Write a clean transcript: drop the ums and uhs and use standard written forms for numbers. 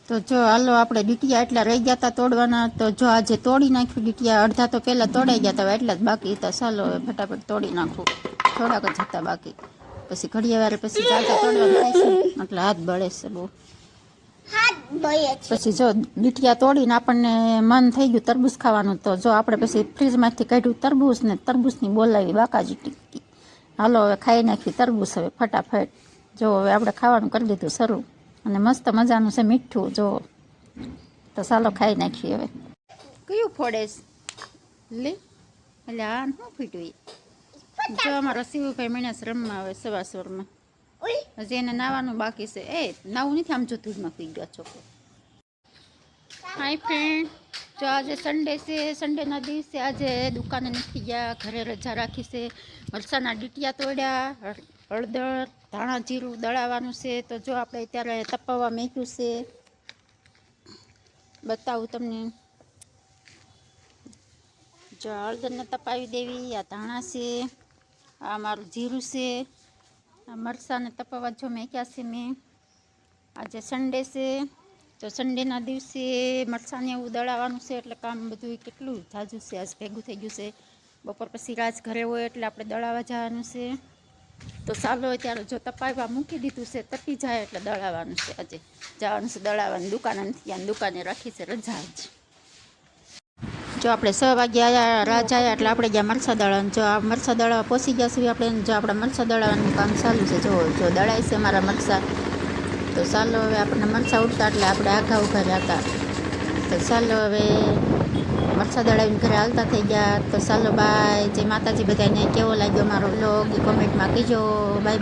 તો જો હાલો આપણે ડીટીયા એટલા રહી ગયા હતા તોડવાના, તો જો આજે તોડી નાખ્યું ડીટીયા. અડધા તો પહેલાં તોડાઈ ગયા હતા, એટલા જ બાકી હતા. ચાલો હવે ફટાફટ તોડી નાખું. થોડાક જ હતા બાકી. પછી ઘડિયા વારે પછી જાતા તોડવાનું થાય છે, એટલે હાથ બળે છે બહુ. પછી જો ડીટીયા તોડીને આપણને મન થઈ ગયું તરબૂચ ખાવાનું, તો જો આપણે પછી ફ્રીજમાંથી કાઢ્યું તરબૂચ ને તરબૂચની બોલાવી બાકાજી ટીકી. હાલો હવે ખાઈ નાખી તરબૂચ હવે ફટાફટ. જો હવે આપણે ખાવાનું કરી દીધું શરૂ, અને મસ્ત મજાનું છે મીઠું. જો તો ચાલો ખાઈ નાખીએ હવે. કયું ફોડેશ લે, એટલે આ શું ફૂટ્યું? જો અમારા શિવભાઈ મહિના રમવા આવે સવાસરમાં. હજી એને નાવાનું બાકી છે. એ નાવું નથી, આમ જો ધૂળમાં પી ગયા છોકરો. હાય ફ્રેન્ડ, જો આજે સન્ડે છે. સન્ડેના દિવસે આજે દુકાને નથી ગયા, ઘરે રજા રાખી છે. મરચાના ડીટીયા તોડ્યા, હળદર ધાણા જીરું દળાવવાનું છે. તો જો આપણે અત્યારે તપાવવા મૂક્યું છે, બતાવું તમને. જો હળદરને તપાવી દેવી, આ ધાણા છે, આ મારું જીરું છે, આ મરચાંને તપાવવા જો મૂક્યા છે મેં. આજે સન્ડે છે, તો સન્ડેના દિવસે મરચાંને એવું દળાવવાનું છે, એટલે કામ બધું કેટલું ઝાઝું છે. આજ ભેગું થઈ ગયું છે. બપોર પછી રાજ ઘરે હોય એટલે આપણે દળાવવા જવાનું છે. તો ચાલો અત્યારે જો તપાવવા મૂકી દીધું છે, તપી જાય એટલે દળાવવાનું છે. આજે જવાનું છે દળાવવાની. દુકાને નથી ગયા, દુકાને રાખી છે રજા જ. જો આપણે 6 વાગે આવ્યા, રાજ આવ્યા એટલે આપણે ગયા મરચાં દળાવવાનું. જો આ મરચાં દળાવવા પહોંચી ગયા છીએ આપણે. જો આપણે મરચાં દળાવવાનું કામ ચાલુ છે. જો દળાય છે મારા મરચાં. તો ચાલો હવે આપણને મરચાં ઉઠતા એટલે આપણે આઘા ઉભા રહ્યા હતા. તો ચાલો હવે મરચાં દળાવીને ઘરે હાલતા થઈ ગયા. તો ચાલો બાય, જય માતાજી બધાને. કેવો લાગ્યો મારો વ્લોગ એ કોમેન્ટમાં કહેજો. Bye bye.